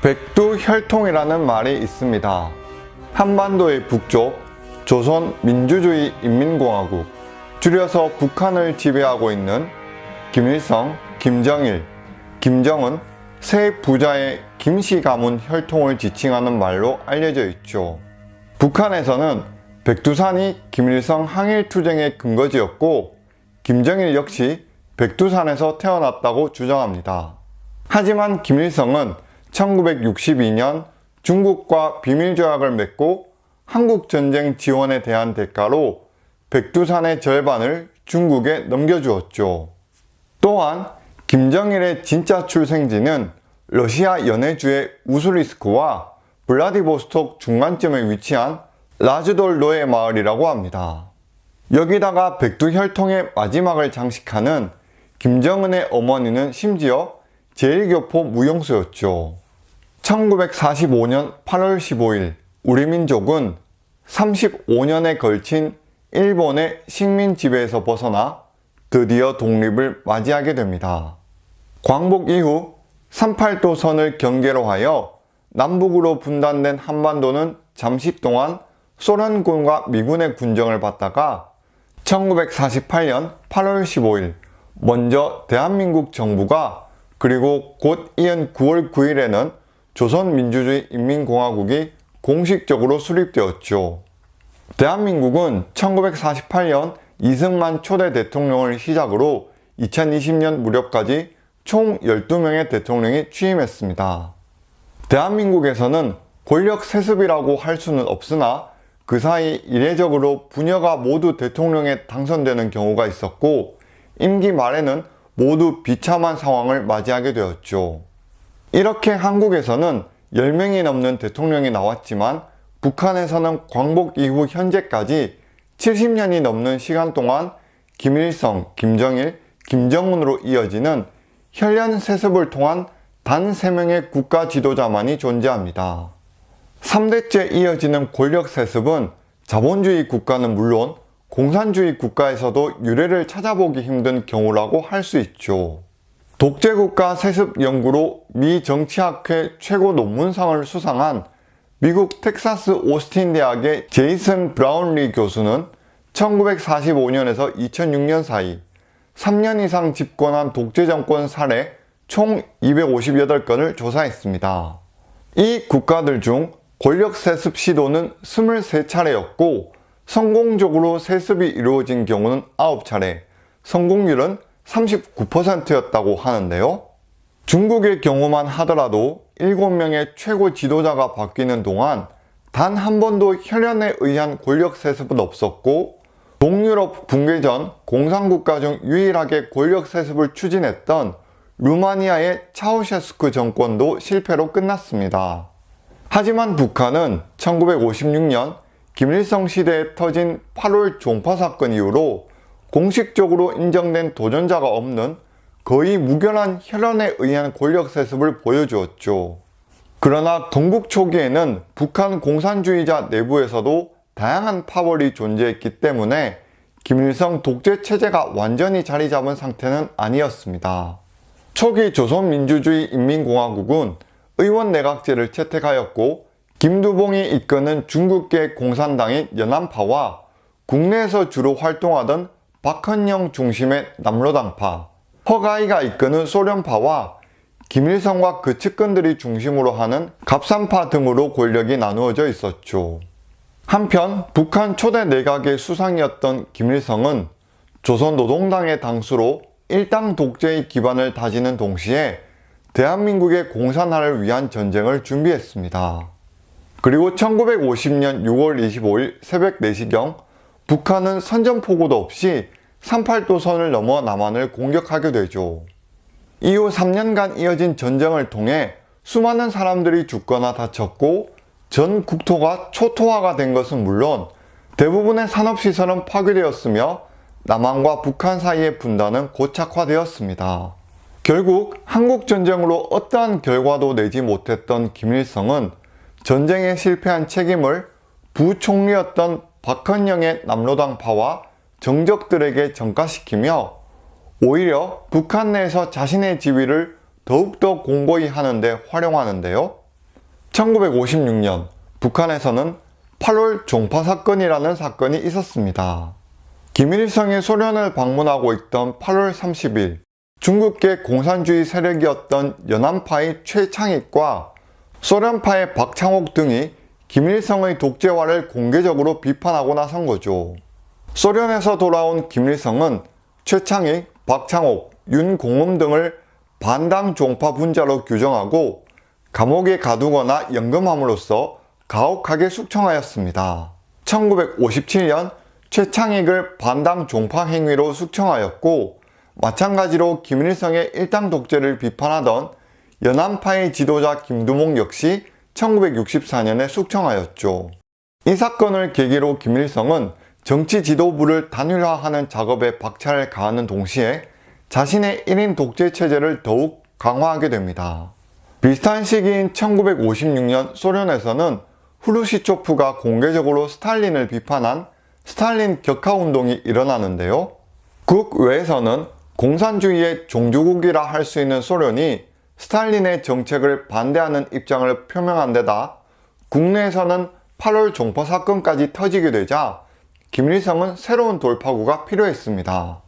백두혈통이라는 말이 있습니다. 한반도의 북쪽 조선민주주의인민공화국, 줄여서 북한을 지배하고 있는 김일성, 김정일, 김정은 세 부자의 김씨 가문 혈통을 지칭하는 말로 알려져 있죠. 북한에서는 백두산이 김일성 항일투쟁의 근거지였고 김정일 역시 백두산에서 태어났다고 주장합니다. 하지만 김일성은 1962년 중국과 비밀조약을 맺고 한국전쟁 지원에 대한 대가로 백두산의 절반을 중국에 넘겨주었죠. 또한 김정일의 진짜 출생지는 러시아 연해주의 우슬리스크와 블라디보스톡 중간점에 위치한 라즈돌노의 마을이라고 합니다. 여기다가 백두혈통의 마지막을 장식하는 김정은의 어머니는 심지어 제1교포 무용수였죠. 1945년 8월 15일 우리 민족은 35년에 걸친 일본의 식민 지배에서 벗어나 드디어 독립을 맞이하게 됩니다. 광복 이후 38도 선을 경계로 하여 남북으로 분단된 한반도는 잠시 동안 소련군과 미군의 군정을 받다가 1948년 8월 15일 먼저 대한민국 정부가 그리고 곧 이은 9월 9일에는 조선민주주의인민공화국이 공식적으로 수립되었죠. 대한민국은 1948년 이승만 초대 대통령을 시작으로 2020년 무렵까지 총 12명의 대통령이 취임했습니다. 대한민국에서는 권력 세습이라고 할 수는 없으나 그 사이 이례적으로 부녀가 모두 대통령에 당선되는 경우가 있었고 임기 말에는 모두 비참한 상황을 맞이하게 되었죠. 이렇게 한국에서는 10명이 넘는 대통령이 나왔지만 북한에서는 광복 이후 현재까지 70년이 넘는 시간 동안 김일성, 김정일, 김정은으로 이어지는 혈연 세습을 통한 단 3명의 국가 지도자만이 존재합니다. 3대째 이어지는 권력 세습은 자본주의 국가는 물론 공산주의 국가에서도 유례를 찾아보기 힘든 경우라고 할 수 있죠. 독재국가 세습 연구로 미 정치학회 최고 논문상을 수상한 미국 텍사스 오스틴 대학의 제이슨 브라운리 교수는 1945년에서 2006년 사이 3년 이상 집권한 독재정권 사례 총 258건을 조사했습니다. 이 국가들 중 권력 세습 시도는 23차례였고 성공적으로 세습이 이루어진 경우는 9차례, 성공률은 39%였다고 하는데요. 중국의 경우만 하더라도 7명의 최고 지도자가 바뀌는 동안 단 한 번도 혈연에 의한 권력 세습은 없었고 동유럽 붕괴 전 공산국가 중 유일하게 권력 세습을 추진했던 루마니아의 차우셰스크 정권도 실패로 끝났습니다. 하지만 북한은 1956년 김일성 시대에 터진 8월 종파 사건 이후로 공식적으로 인정된 도전자가 없는 거의 무결한 혈연에 의한 권력 세습을 보여주었죠. 그러나 건국 초기에는 북한 공산주의자 내부에서도 다양한 파벌이 존재했기 때문에 김일성 독재 체제가 완전히 자리 잡은 상태는 아니었습니다. 초기 조선민주주의인민공화국은 의원 내각제를 채택하였고 김두봉이 이끄는 중국계 공산당인 연안파와 국내에서 주로 활동하던 박헌영 중심의 남로당파, 허가이가 이끄는 소련파와 김일성과 그 측근들이 중심으로 하는 갑산파 등으로 권력이 나누어져 있었죠. 한편 북한 초대 내각의 수상이었던 김일성은 조선노동당의 당수로 일당 독재의 기반을 다지는 동시에 대한민국의 공산화를 위한 전쟁을 준비했습니다. 그리고 1950년 6월 25일 새벽 4시경 북한은 선전포고도 없이 38도 선을 넘어 남한을 공격하게 되죠. 이후 3년간 이어진 전쟁을 통해 수많은 사람들이 죽거나 다쳤고 전 국토가 초토화가 된 것은 물론 대부분의 산업시설은 파괴되었으며 남한과 북한 사이의 분단은 고착화되었습니다. 결국 한국전쟁으로 어떠한 결과도 내지 못했던 김일성은 전쟁에 실패한 책임을 부총리였던 박헌영의 남로당파와 정적들에게 전가시키며 오히려 북한 내에서 자신의 지위를 더욱더 공고히 하는데 활용하는데요. 1956년 북한에서는 8월 종파 사건이라는 사건이 있었습니다. 김일성이 소련을 방문하고 있던 8월 30일 중국계 공산주의 세력이었던 연안파의 최창익과 소련파의 박창옥 등이 김일성의 독재화를 공개적으로 비판하고 나선 거죠. 소련에서 돌아온 김일성은 최창익, 박창옥, 윤공음 등을 반당 종파 분자로 규정하고 감옥에 가두거나 연금함으로써 가혹하게 숙청하였습니다. 1957년 최창익을 반당 종파 행위로 숙청하였고, 마찬가지로 김일성의 일당 독재를 비판하던 연안파의 지도자 김두목 역시 1964년에 숙청하였죠. 이 사건을 계기로 김일성은 정치 지도부를 단일화하는 작업에 박차를 가하는 동시에 자신의 1인 독재 체제를 더욱 강화하게 됩니다. 비슷한 시기인 1956년 소련에서는 후르시초프가 공개적으로 스탈린을 비판한 스탈린 격하운동이 일어나는데요. 국외에서는 공산주의의 종주국이라 할 수 있는 소련이 스탈린의 정책을 반대하는 입장을 표명한 데다 국내에서는 8월 종파 사건까지 터지게 되자 김일성은 새로운 돌파구가 필요했습니다.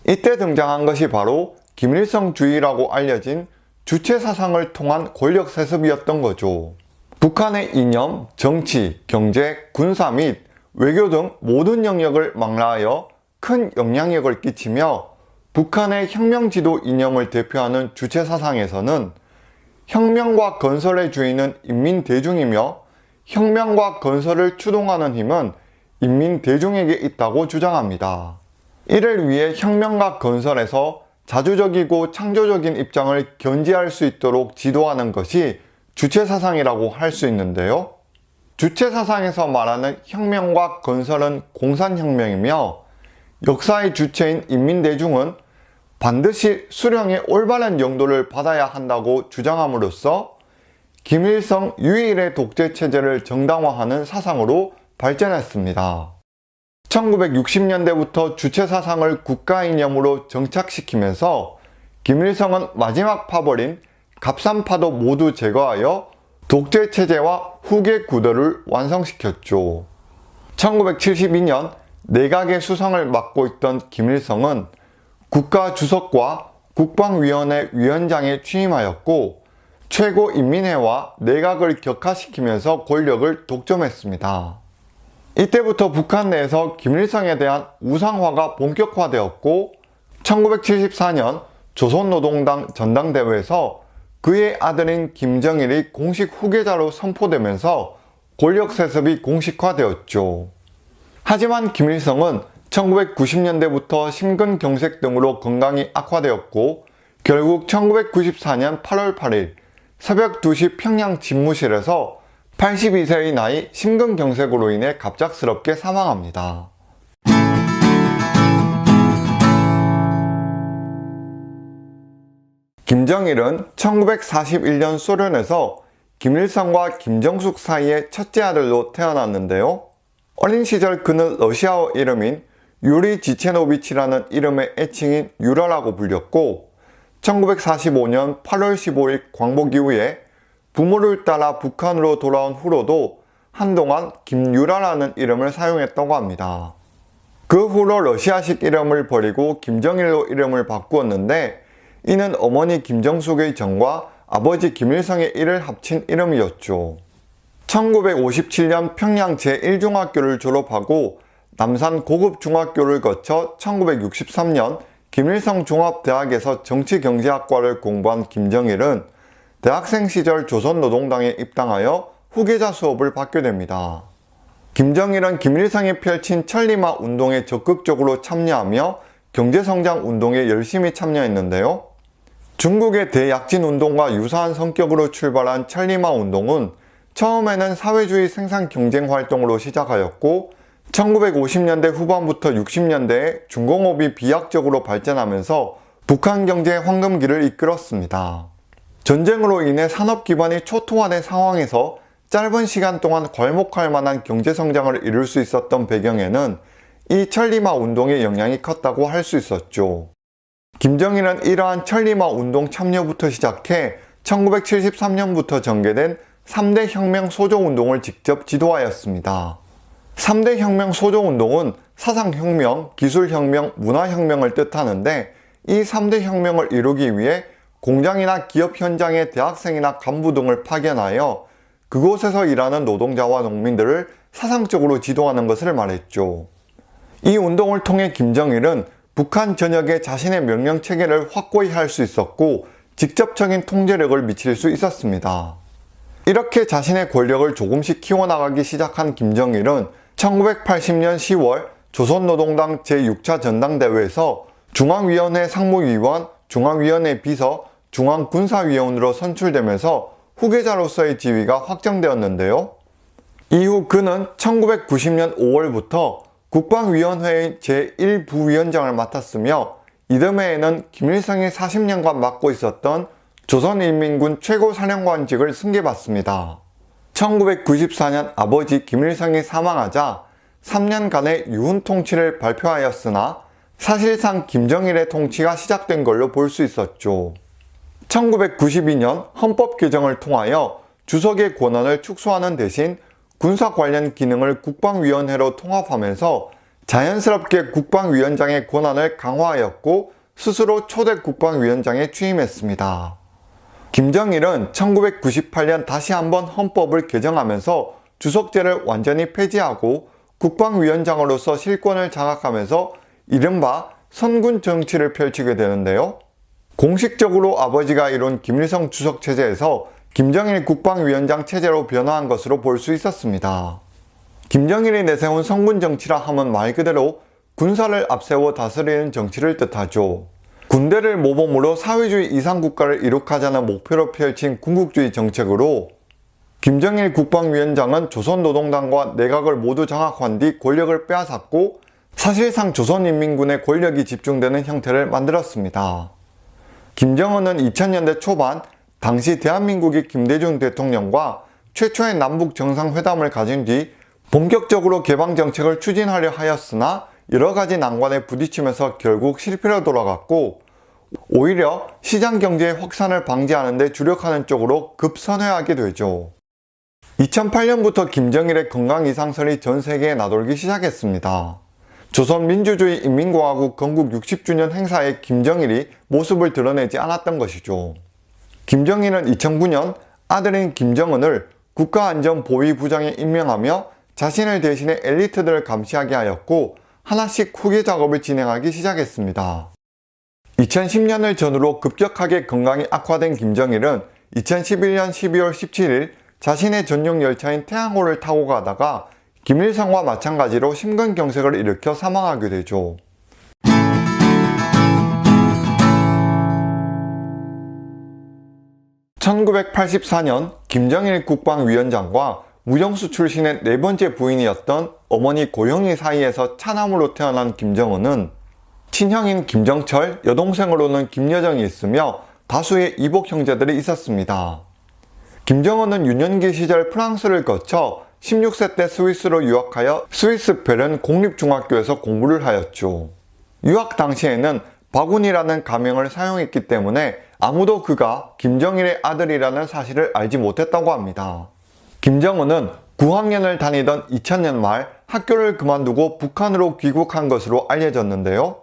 이때 등장한 것이 바로 김일성주의라고 알려진 주체 사상을 통한 권력 세습이었던 거죠. 북한의 이념, 정치, 경제, 군사 및 외교 등 모든 영역을 망라하여 큰 영향력을 끼치며 북한의 혁명지도 이념을 대표하는 주체 사상에서는 혁명과 건설의 주인은 인민대중이며 혁명과 건설을 추동하는 힘은 인민대중에게 있다고 주장합니다. 이를 위해 혁명과 건설에서 자주적이고 창조적인 입장을 견지할 수 있도록 지도하는 것이 주체사상이라고 할 수 있는데요. 주체사상에서 말하는 혁명과 건설은 공산혁명이며 역사의 주체인 인민대중은 반드시 수령의 올바른 영도를 받아야 한다고 주장함으로써 김일성 유일의 독재체제를 정당화하는 사상으로 발전했습니다. 1960년대부터 주체사상을 국가이념으로 정착시키면서 김일성은 마지막 파벌인 갑산파도 모두 제거하여 독재체제와 후계 구도를 완성시켰죠. 1972년 내각의 수상을 맡고 있던 김일성은 국가주석과 국방위원회 위원장에 취임하였고 최고인민회와 내각을 격화시키면서 권력을 독점했습니다. 이때부터 북한 내에서 김일성에 대한 우상화가 본격화되었고 1974년 조선노동당 전당대회에서 그의 아들인 김정일이 공식 후계자로 선포되면서 권력 세습이 공식화되었죠. 하지만 김일성은 1990년대부터 심근경색 등으로 건강이 악화되었고 결국 1994년 8월 8일 새벽 2시 평양 집무실에서 82세의 나이 심근경색으로 인해 갑작스럽게 사망합니다. 김정일은 1941년 소련에서 김일성과 김정숙 사이의 첫째 아들로 태어났는데요. 어린 시절 그는 러시아어 이름인 유리 지체노비치라는 이름의 애칭인 유라라고 불렸고 1945년 8월 15일 광복 이후에 부모를 따라 북한으로 돌아온 후로도 한동안 김유라라는 이름을 사용했다고 합니다. 그 후로 러시아식 이름을 버리고 김정일로 이름을 바꾸었는데 이는 어머니 김정숙의 정과 아버지 김일성의 이를 합친 이름이었죠. 1957년 평양 제1중학교를 졸업하고 남산 고급중학교를 거쳐 1963년 김일성 종합대학에서 정치경제학과를 공부한 김정일은 대학생 시절 조선노동당에 입당하여 후계자 수업을 받게 됩니다. 김정일은 김일성이 펼친 천리마 운동에 적극적으로 참여하며 경제성장 운동에 열심히 참여했는데요. 중국의 대약진운동과 유사한 성격으로 출발한 천리마 운동은 처음에는 사회주의 생산경쟁 활동으로 시작하였고 1950년대 후반부터 60년대에 중공업이 비약적으로 발전하면서 북한 경제의 황금기를 이끌었습니다. 전쟁으로 인해 산업 기반이 초토화된 상황에서 짧은 시간 동안 괄목할 만한 경제성장을 이룰 수 있었던 배경에는 이 천리마 운동의 영향이 컸다고 할 수 있었죠. 김정일은 이러한 천리마 운동 참여부터 시작해 1973년부터 전개된 3대 혁명 소조운동을 직접 지도하였습니다. 3대 혁명 소조운동은 사상혁명, 기술혁명, 문화혁명을 뜻하는데 이 3대 혁명을 이루기 위해 공장이나 기업 현장의 대학생이나 간부 등을 파견하여 그곳에서 일하는 노동자와 농민들을 사상적으로 지도하는 것을 말했죠. 이 운동을 통해 김정일은 북한 전역에 자신의 명령체계를 확고히 할 수 있었고 직접적인 통제력을 미칠 수 있었습니다. 이렇게 자신의 권력을 조금씩 키워나가기 시작한 김정일은 1980년 10월 조선노동당 제6차 전당대회에서 중앙위원회 상무위원, 중앙위원회 비서, 중앙군사위원으로 선출되면서 후계자로서의 지위가 확정되었는데요. 이후 그는 1990년 5월부터 국방위원회의 제1부위원장을 맡았으며 이듬해에는 김일성이 40년간 맡고 있었던 조선인민군 최고사령관직을 승계받습니다. 1994년 아버지 김일성이 사망하자 3년간의 유훈 통치를 발표하였으나 사실상 김정일의 통치가 시작된 걸로 볼 수 있었죠. 1992년 헌법 개정을 통하여 주석의 권한을 축소하는 대신 군사 관련 기능을 국방위원회로 통합하면서 자연스럽게 국방위원장의 권한을 강화하였고 스스로 초대 국방위원장에 취임했습니다. 김정일은 1998년 다시 한번 헌법을 개정하면서 주석제를 완전히 폐지하고 국방위원장으로서 실권을 장악하면서 이른바 선군 정치를 펼치게 되는데요. 공식적으로 아버지가 이룬 김일성 주석 체제에서 김정일 국방위원장 체제로 변화한 것으로 볼 수 있었습니다. 김정일이 내세운 선군 정치라 하면 말 그대로 군사를 앞세워 다스리는 정치를 뜻하죠. 군대를 모범으로 사회주의 이상국가를 이룩하자는 목표로 펼친 군국주의 정책으로 김정일 국방위원장은 조선노동당과 내각을 모두 장악한 뒤 권력을 빼앗았고 사실상 조선인민군의 권력이 집중되는 형태를 만들었습니다. 김정은은 2000년대 초반 당시 대한민국의 김대중 대통령과 최초의 남북 정상회담을 가진 뒤 본격적으로 개방 정책을 추진하려 하였으나 여러 가지 난관에 부딪히면서 결국 실패로 돌아갔고 오히려 시장 경제의 확산을 방지하는 데 주력하는 쪽으로 급선회하게 되죠. 2008년부터 김정일의 건강 이상설이 전 세계에 나돌기 시작했습니다. 조선민주주의인민공화국 건국 60주년 행사에 김정일이 모습을 드러내지 않았던 것이죠. 김정일은 2009년 아들인 김정은을 국가안전보위부장에 임명하며 자신을 대신해 엘리트들을 감시하게 하였고 하나씩 후계 작업을 진행하기 시작했습니다. 2010년을 전후로 급격하게 건강이 악화된 김정일은 2011년 12월 17일 자신의 전용 열차인 태양호를 타고 가다가 김일성과 마찬가지로 심근경색을 일으켜 사망하게 되죠. (1984년) 김정일 국방위원장과 무정수 출신의 네 번째 부인이었던 어머니 고영희 사이에서 차남으로 태어난 김정은은 친형인 김정철, 여동생으로는 김여정이 있으며 다수의 이복 형제들이 있었습니다. 김정은은 유년기 시절 프랑스를 거쳐 16세 때 스위스로 유학하여 스위스 베른 공립중학교에서 공부를 하였죠. 유학 당시에는 바군이라는 가명을 사용했기 때문에 아무도 그가 김정일의 아들이라는 사실을 알지 못했다고 합니다. 김정은은 9학년을 다니던 2000년 말 학교를 그만두고 북한으로 귀국한 것으로 알려졌는데요.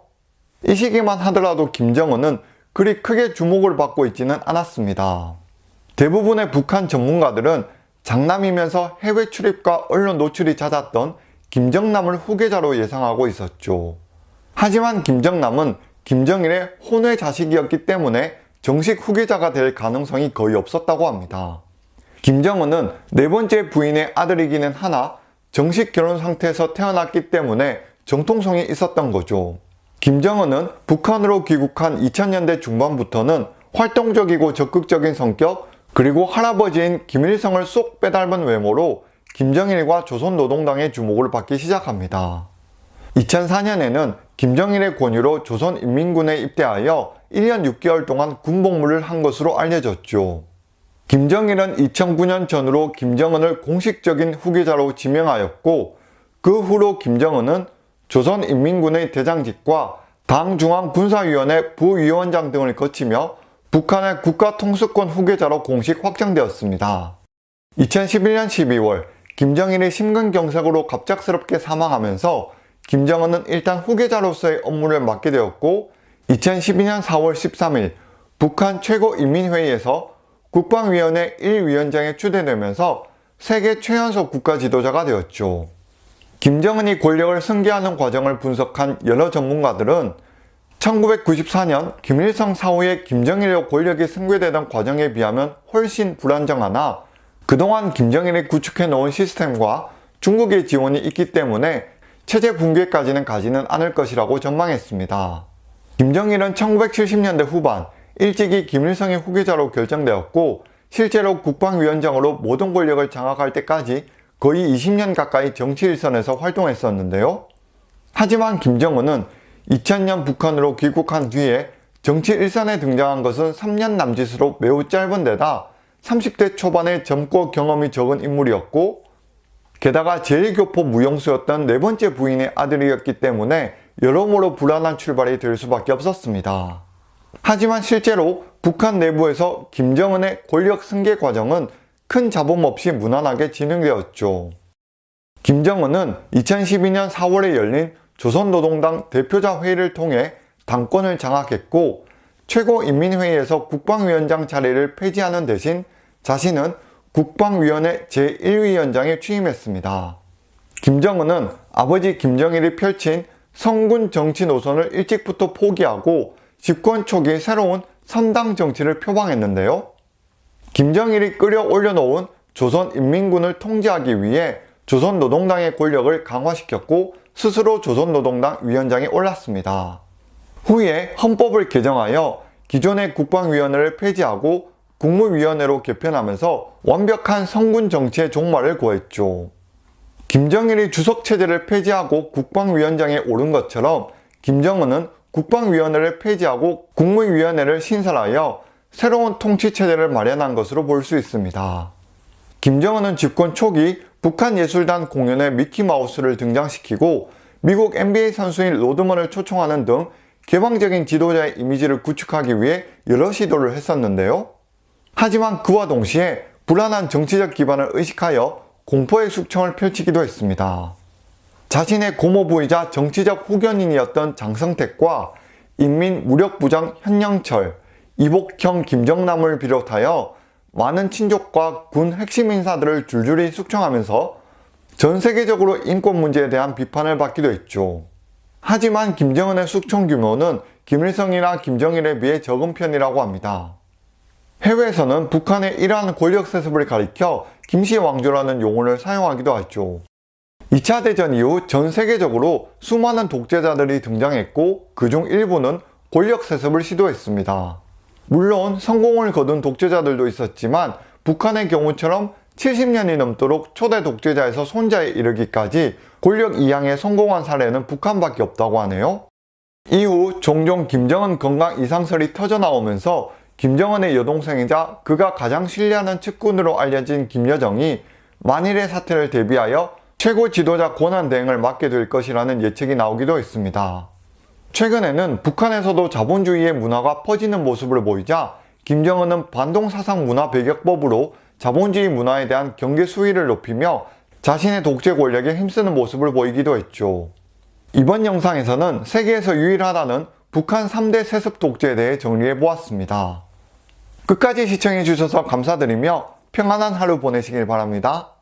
이 시기만 하더라도 김정은은 그리 크게 주목을 받고 있지는 않았습니다. 대부분의 북한 전문가들은 장남이면서 해외 출입과 언론 노출이 잦았던 김정남을 후계자로 예상하고 있었죠. 하지만 김정남은 김정일의 혼외 자식이었기 때문에 정식 후계자가 될 가능성이 거의 없었다고 합니다. 김정은은 네 번째 부인의 아들이기는 하나 정식 결혼 상태에서 태어났기 때문에 정통성이 있었던 거죠. 김정은은 북한으로 귀국한 2000년대 중반부터는 활동적이고 적극적인 성격 그리고 할아버지인 김일성을 쏙 빼닮은 외모로 김정일과 조선노동당의 주목을 받기 시작합니다. 2004년에는 김정일의 권유로 조선인민군에 입대하여 1년 6개월 동안 군복무를 한 것으로 알려졌죠. 김정일은 2009년 전후로 김정은을 공식적인 후계자로 지명하였고 그 후로 김정은은 조선인민군의 대장직과 당중앙군사위원회 부위원장 등을 거치며 북한의 국가통수권 후계자로 공식 확정되었습니다. 2011년 12월 김정일이 심근경색으로 갑작스럽게 사망하면서 김정은은 일단 후계자로서의 업무를 맡게 되었고 2012년 4월 13일 북한 최고인민회의에서 국방위원회 1위원장에 추대되면서 세계 최연소 국가 지도자가 되었죠. 김정은이 권력을 승계하는 과정을 분석한 여러 전문가들은 1994년 김일성 사후에 김정일로 권력이 승계되던 과정에 비하면 훨씬 불안정하나 그동안 김정일이 구축해 놓은 시스템과 중국의 지원이 있기 때문에 체제 붕괴까지는 가지는 않을 것이라고 전망했습니다. 김정일은 1970년대 후반 일찍이 김일성의 후계자로 결정되었고 실제로 국방위원장으로 모든 권력을 장악할 때까지 거의 20년 가까이 정치 일선에서 활동했었는데요. 하지만 김정은은 2000년 북한으로 귀국한 뒤에 정치 일선에 등장한 것은 3년 남짓으로 매우 짧은 데다 30대 초반에 젊고 경험이 적은 인물이었고 게다가 제1교포 무용수였던 네 번째 부인의 아들이었기 때문에 여러모로 불안한 출발이 될 수밖에 없었습니다. 하지만 실제로 북한 내부에서 김정은의 권력 승계 과정은 큰 잡음 없이 무난하게 진행되었죠. 김정은은 2012년 4월에 열린 조선노동당 대표자 회의를 통해 당권을 장악했고 최고인민회의에서 국방위원장 자리를 폐지하는 대신 자신은 국방위원회 제1위원장에 취임했습니다. 김정은은 아버지 김정일이 펼친 성군 정치 노선을 일찍부터 포기하고 집권 초기 새로운 선당 정치를 표방했는데요. 김정일이 끌어올려 놓은 조선인민군을 통제하기 위해 조선노동당의 권력을 강화시켰고 스스로 조선노동당 위원장에 올랐습니다. 후에 헌법을 개정하여 기존의 국방위원회를 폐지하고 국무위원회로 개편하면서 완벽한 성군 정치의 종말을 구했죠. 김정일이 주석체제를 폐지하고 국방위원장에 오른 것처럼 김정은은 국방위원회를 폐지하고 국무위원회를 신설하여 새로운 통치체제를 마련한 것으로 볼 수 있습니다. 김정은은 집권 초기 북한예술단 공연에 미키마우스를 등장시키고 미국 NBA 선수인 로드먼을 초청하는 등 개방적인 지도자의 이미지를 구축하기 위해 여러 시도를 했었는데요. 하지만 그와 동시에 불안한 정치적 기반을 의식하여 공포의 숙청을 펼치기도 했습니다. 자신의 고모부이자 정치적 후견인이었던 장성택과 인민무력부장 현영철, 이복형 김정남을 비롯하여 많은 친족과 군 핵심 인사들을 줄줄이 숙청하면서 전 세계적으로 인권 문제에 대한 비판을 받기도 했죠. 하지만 김정은의 숙청 규모는 김일성이나 김정일에 비해 적은 편이라고 합니다. 해외에서는 북한의 이러한 권력 세습을 가리켜 김씨왕조라는 용어를 사용하기도 하죠. 2차 대전 이후 전 세계적으로 수많은 독재자들이 등장했고 그중 일부는 권력 세습을 시도했습니다. 물론 성공을 거둔 독재자들도 있었지만 북한의 경우처럼 70년이 넘도록 초대 독재자에서 손자에 이르기까지 권력 이양에 성공한 사례는 북한밖에 없다고 하네요. 이후 종종 김정은 건강 이상설이 터져나오면서 김정은의 여동생이자 그가 가장 신뢰하는 측근으로 알려진 김여정이 만일의 사태를 대비하여 최고 지도자 권한 대행을 맡게 될 것이라는 예측이 나오기도 했습니다. 최근에는 북한에서도 자본주의의 문화가 퍼지는 모습을 보이자 김정은은 반동사상 문화 배격법으로 자본주의 문화에 대한 경계 수위를 높이며 자신의 독재 권력에 힘쓰는 모습을 보이기도 했죠. 이번 영상에서는 세계에서 유일하다는 북한 3대 세습 독재에 대해 정리해 보았습니다. 끝까지 시청해 주셔서 감사드리며 평안한 하루 보내시길 바랍니다.